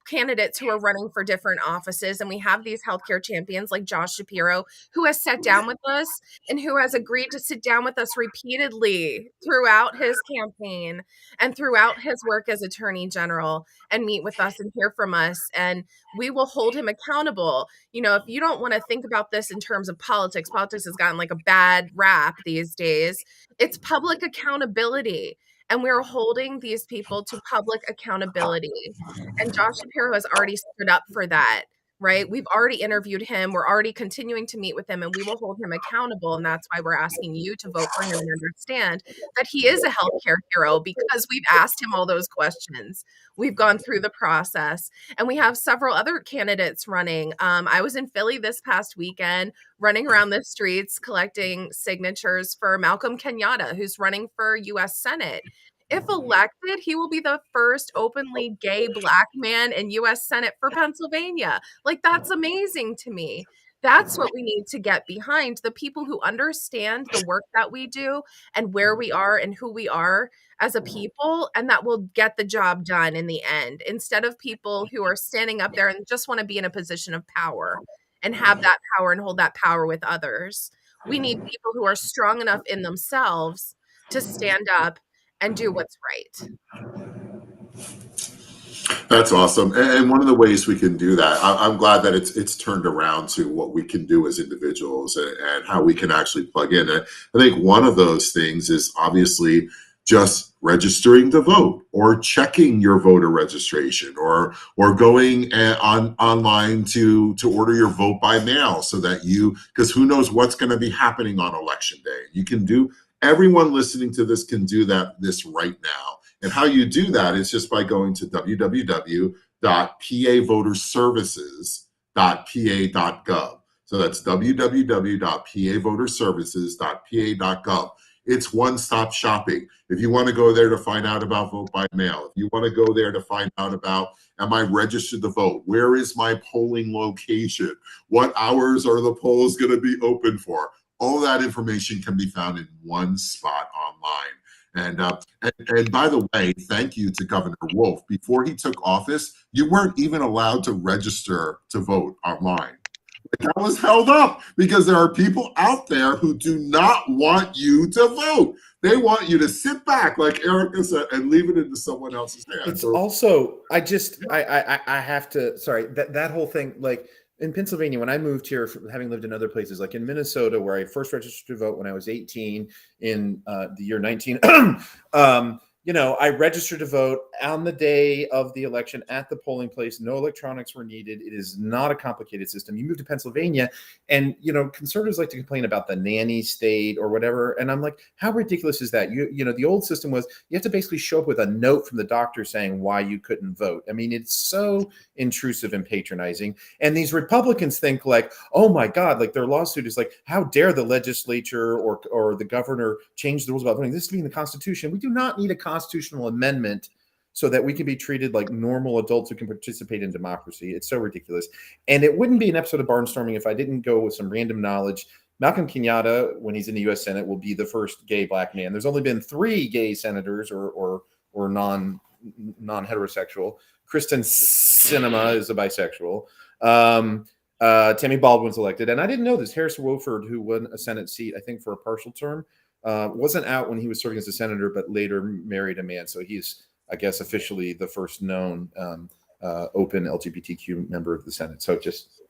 candidates who are running for different offices, and we have these healthcare champions like Josh Shapiro, who has sat down with us and who has agreed to sit down with us repeatedly throughout his campaign and throughout his work as Attorney General, and meet with us and hear from us, and we will hold him accountable. If you don't want to think about this in terms of politics has gotten like a bad rap these days. It's public accountability. And we're holding these people to public accountability. And Josh Shapiro has already stood up for that, right? We've already interviewed him. We're already continuing to meet with him, and we will hold him accountable. And that's why we're asking you to vote for him and understand that he is a healthcare hero because we've asked him all those questions. We've gone through the process, and we have several other candidates running. I was in Philly this past weekend, running around the streets collecting signatures for Malcolm Kenyatta, who's running for U.S. Senate. If elected, he will be the first openly gay Black man in U.S. Senate for Pennsylvania. Like, that's amazing to me. That's what we need to get behind, the people who understand the work that we do and where we are and who we are as a people, and that will get the job done in the end, instead of people who are standing up there and just want to be in a position of power and have that power and hold that power with others. We need people who are strong enough in themselves to stand up and do what's right. That's awesome. And one of the ways we can do that, I'm glad that it's turned around to what we can do as individuals and how we can actually plug in. And I think one of those things is obviously just registering to vote, or checking your voter registration, or going online to order your vote by mail, so that because who knows what's going to be happening on election day. You can do, everyone listening to this can do this right now. And how you do that is just by going to www.pavoterservices.pa.gov. So that's www.pavoterservices.pa.gov. It's one-stop shopping. If you want to go there to find out about vote by mail, if you want to go there to find out about, am I registered to vote? Where is my polling location? What hours are the polls going to be open for? All that information can be found in one spot online. And by the way, thank you to Governor Wolf. Before he took office, you weren't even allowed to register to vote online. That was held up because there are people out there who do not want you to vote. They want you to sit back, like Erica said, and leave it into someone else's hands. It's also, I have to, sorry, that whole thing, like, in Pennsylvania, when I moved here, having lived in other places, like in Minnesota, where I first registered to vote when I was 18 in the year 19, I registered to vote on the day of the election at the polling place. No electronics were needed. It is not a complicated system. You move to Pennsylvania, and conservatives like to complain about the nanny state or whatever. And I'm like, how ridiculous is that? The old system was you have to basically show up with a note from the doctor saying why you couldn't vote. I mean, it's so intrusive and patronizing. And these Republicans think like, oh my God, like their lawsuit is like, how dare the legislature or the governor change the rules about voting? This is in the Constitution. We do not need a constitutional amendment so that we can be treated like normal adults who can participate in democracy. It's so ridiculous. And it wouldn't be an episode of Barnstorming if I didn't go with some random knowledge. Malcolm Kenyatta, when he's in the U.S. Senate, will be the first gay Black man. There's only been 3 gay senators or non-heterosexual. Kristen Sinema is a bisexual. Tammy Baldwin's elected. And I didn't know this. Harris Wofford, who won a Senate seat, I think for a partial term, wasn't out when he was serving as a senator, but later married a man. So he's, I guess, officially the first known open LGBTQ member of the Senate. So just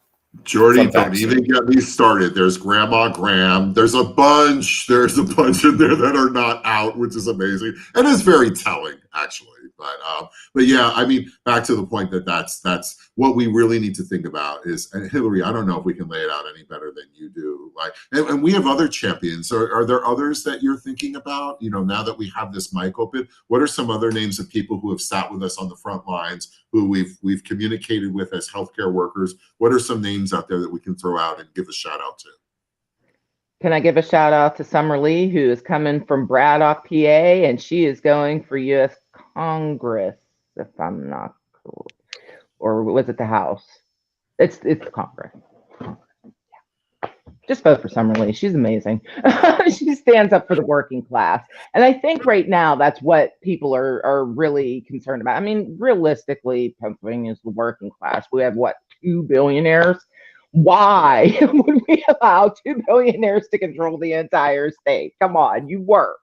Jordy, don't even get me started. There's Grandma Graham. There's a bunch in there that are not out, which is amazing. And it's very telling, actually. But yeah, I mean, back to the point that's what we really need to think about is, and Hillary, I don't know if we can lay it out any better than you do. And we have other champions. Are there others that you're thinking about? Now that we have this mic open, what are some other names of people who have sat with us on the front lines, who we've communicated with as healthcare workers? What are some names out there that we can throw out and give a shout out to? Can I give a shout out to Summer Lee, who is coming from Braddock, PA, and she is going for U.S. Congress, if I'm not correct. Or was it the House? It's Congress. Just vote for Summer Lee. She's amazing. She stands up for the working class. And I think right now that's what people are really concerned about. I mean, realistically, Pennsylvania is the working class. We have, 2 billionaires? Why would we allow 2 billionaires to control the entire state? Come on, you work.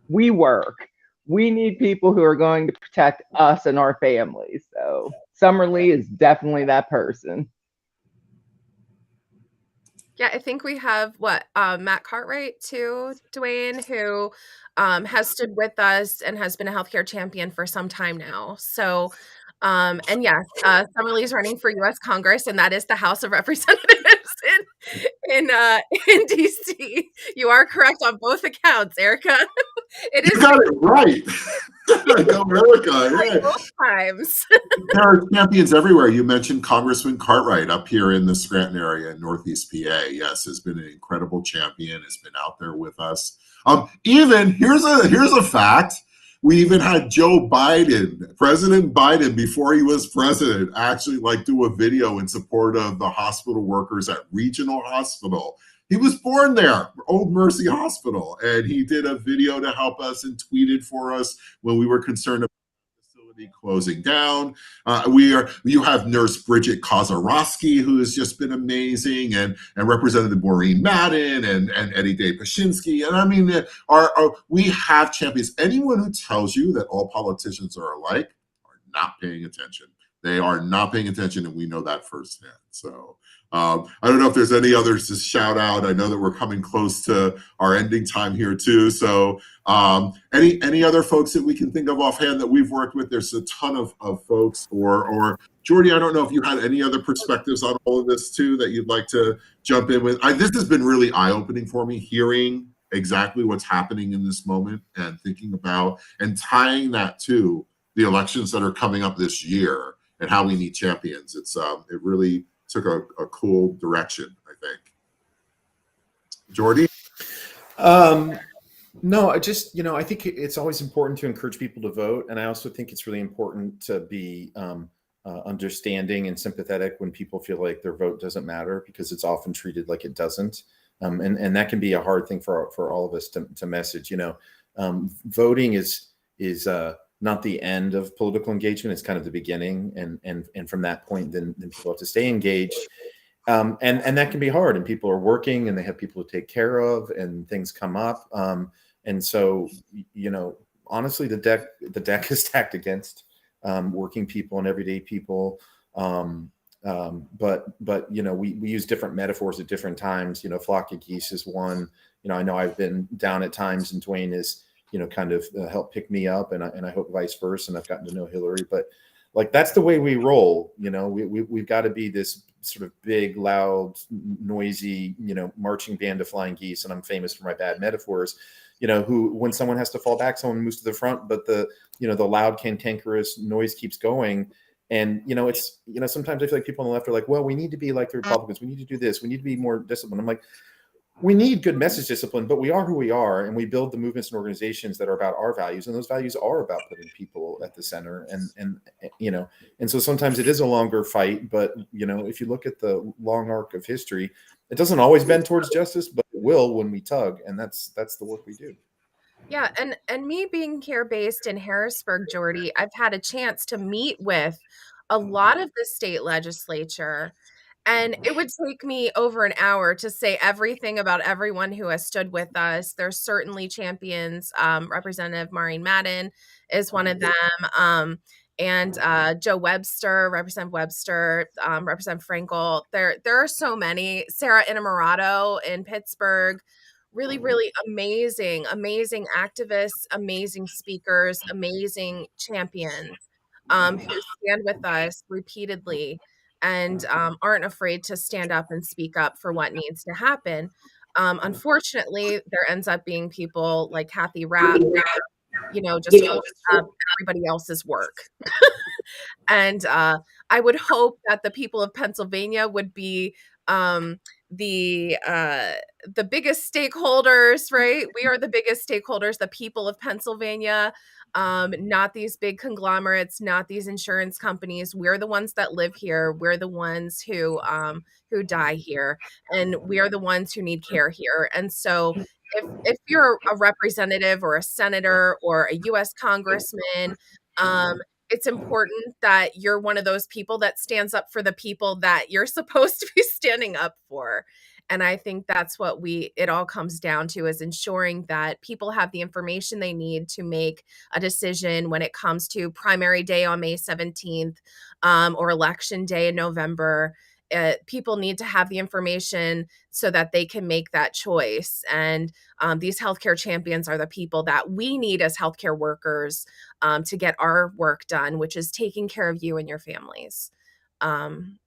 We work. We need people who are going to protect us and our families. So Summer Lee is definitely that person. Yeah, I think we have Matt Cartwright too, Dwayne, who has stood with us and has been a healthcare champion for some time now. So And yes, Summerlee is running for U.S. Congress, and that is the House of Representatives in D.C. You are correct on both accounts, Erica. It You is got it right. Go America. Yeah. both times. There are champions everywhere. You mentioned Congressman Cartwright up here in the Scranton area in Northeast PA. Yes, has been an incredible champion, has been out there with us. Even here's a fact. We even had Joe Biden, President Biden, before he was president, actually like do a video in support of the hospital workers at Regional Hospital. He was born there, Old Mercy Hospital, and he did a video to help us and tweeted for us when we were concerned about closing down. You have Nurse Bridget Kozarowski, who has just been amazing, and Representative Maureen Madden and Eddie Day Pashinsky. And I mean, we have champions. Anyone who tells you that all politicians are alike are not paying attention. They are not paying attention, and we know that firsthand. So I don't know if there's any others to shout out. I know that we're coming close to our ending time here too. So any other folks that we can think of offhand that we've worked with? There's a ton of folks. Or Jordy, I don't know if you had any other perspectives on all of this too that you'd like to jump in with. This has been really eye-opening for me, hearing exactly what's happening in this moment and thinking about and tying that to the elections that are coming up this year and how we need champions. It really took a cool direction, I think. Jordy? No, I just, I think it's always important to encourage people to vote. And I also think it's really important to be understanding and sympathetic when people feel like their vote doesn't matter, because it's often treated like it doesn't. And that can be a hard thing for all of us to message. Voting is not the end of political engagement. It's kind of the beginning. And from that point, then people have to stay engaged. And that can be hard, and people are working and they have people to take care of and things come up. And so, honestly, the deck is stacked against working people and everyday people. But we use different metaphors at different times. Flock of geese is one. I know I've been down at times, and Dwayne is kind of helped pick me up, and I hope vice versa. And I've gotten to know Hillary, but like, that's the way we roll. We've got to be this sort of big, loud, noisy, marching band of flying geese. And I'm famous for my bad metaphors, who, when someone has to fall back, someone moves to the front, but the loud, cantankerous noise keeps going. And, it's, sometimes I feel like people on the left are like, well, we need to be like the Republicans. We need to do this. We need to be more disciplined. I'm like, we need good message discipline, but we are who we are, and we build the movements and organizations that are about our values, and those values are about putting people at the center. And so sometimes it is a longer fight, but if you look at the long arc of history, it doesn't always bend towards justice, but it will when we tug, and that's the work we do. Yeah, and me being here based in Harrisburg, Jordy, I've had a chance to meet with a lot of the state legislature. And it would take me over an hour to say everything about everyone who has stood with us. There's certainly champions. Representative Maureen Madden is one of them. And Joe Webster, Representative Webster, Representative Frankel. There are so many. Sarah Innamorato in Pittsburgh. Really, really amazing activists, amazing speakers, amazing champions who stand with us repeatedly and aren't afraid to stand up and speak up for what needs to happen. Unfortunately, there ends up being people like Kathy Rapp, just holding up everybody else's work. And I would hope that the people of Pennsylvania would be the biggest stakeholders, right? We are the biggest stakeholders, the people of Pennsylvania. Not these big conglomerates, not these insurance companies. We're the ones that live here. We're the ones who die here, and we are the ones who need care here. And so if you're a representative or a senator or a U.S. congressman, it's important that you're one of those people that stands up for the people that you're supposed to be standing up for. And I think that's what it all comes down to, is ensuring that people have the information they need to make a decision when it comes to primary day on May 17th or election day in November. people need to have the information so that they can make that choice. And these healthcare champions are the people that we need as healthcare workers to get our work done, which is taking care of you and your families.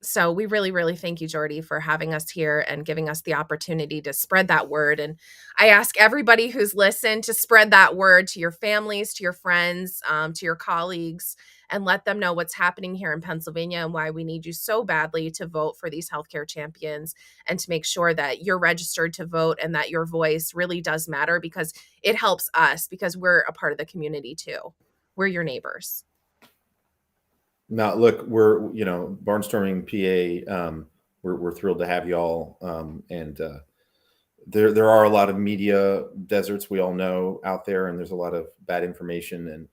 So we really, really thank you, Jordy, for having us here and giving us the opportunity to spread that word. And I ask everybody who's listened to spread that word to your families, to your friends, to your colleagues, and let them know what's happening here in Pennsylvania and why we need you so badly to vote for these healthcare champions, and to make sure that you're registered to vote and that your voice really does matter, because it helps us, because we're a part of the community too. We're your neighbors. Now, look, we're, Barnstorming PA, we're thrilled to have y'all. And there are a lot of media deserts, we all know, out there, and there's a lot of bad information. And,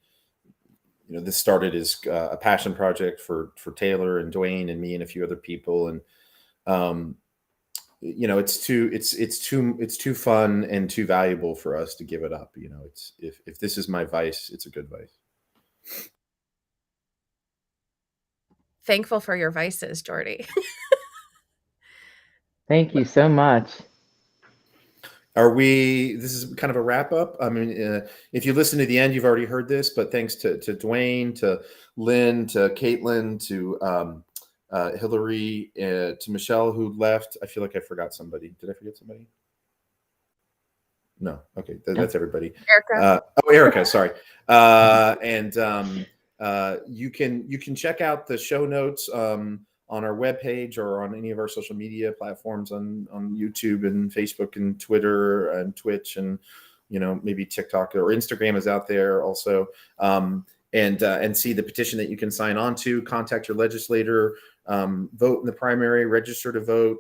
this started as a passion project for Taylor and Dwayne and me and a few other people. And, it's too fun and too valuable for us to give it up. If this is my vice, it's a good vice. Thankful for your vices, Jordy. Thank you so much. This is kind of a wrap up. I mean, if you listen to the end, you've already heard this, but thanks to Dwayne, to Lynn, to Caitlin, to Hillary, to Michelle, who left. I feel like I forgot somebody. Did I forget somebody? No. Okay. That's everybody. Erica. Erica, sorry. And you can check out the show notes on our webpage or on any of our social media platforms on YouTube and Facebook and Twitter and Twitch and, maybe TikTok or Instagram is out there also. And see the petition that you can sign on to, contact your legislator, vote in the primary, register to vote,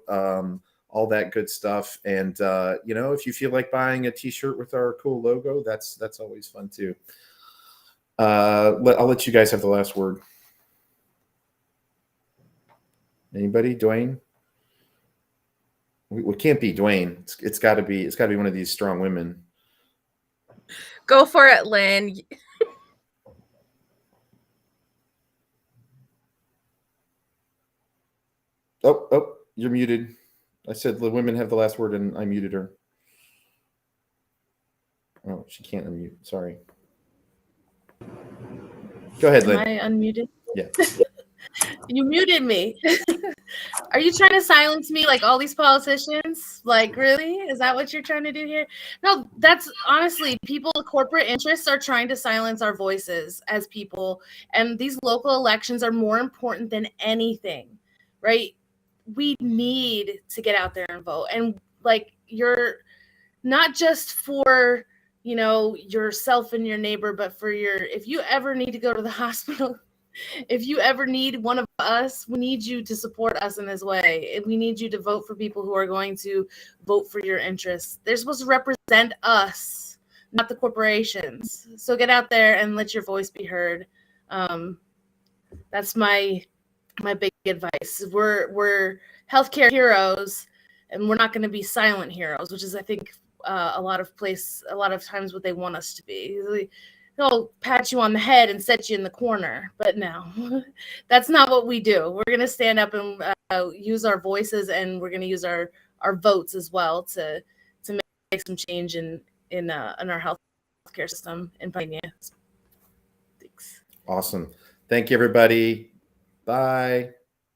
all that good stuff. And, if you feel like buying a t-shirt with our cool logo, that's always fun too. I'll let you guys have the last word. Anybody? Dwayne? We can't be Dwayne. It's got to be one of these strong women. Go for it, Lynn. Oh, you're muted. I said the women have the last word, and I muted her. Oh, she can't unmute. Sorry. Go ahead, Lynn. Am I unmuted? Yeah. You muted me. Are you trying to silence me like all these politicians? Like, really? Is that what you're trying to do here? No, that's honestly, corporate interests are trying to silence our voices as people. And these local elections are more important than anything, right? We need to get out there and vote. And like, you're not just for, yourself and your neighbor, but for if you ever need to go to the hospital, if you ever need one of us, we need you to support us in this way. We need you to vote for people who are going to vote for your interests. They're supposed to represent us, not the corporations. So get out there and let your voice be heard. That's my big advice. We're healthcare heroes, and we're not going to be silent heroes, which is, I think, a lot of times what they want us to be. They'll pat you on the head and set you in the corner, but no, that's not what we do. We're going to stand up and use our voices, and we're going to use our votes as well to make some change in our healthcare system in Pennsylvania. Thanks. Awesome. Thank you, everybody. Bye.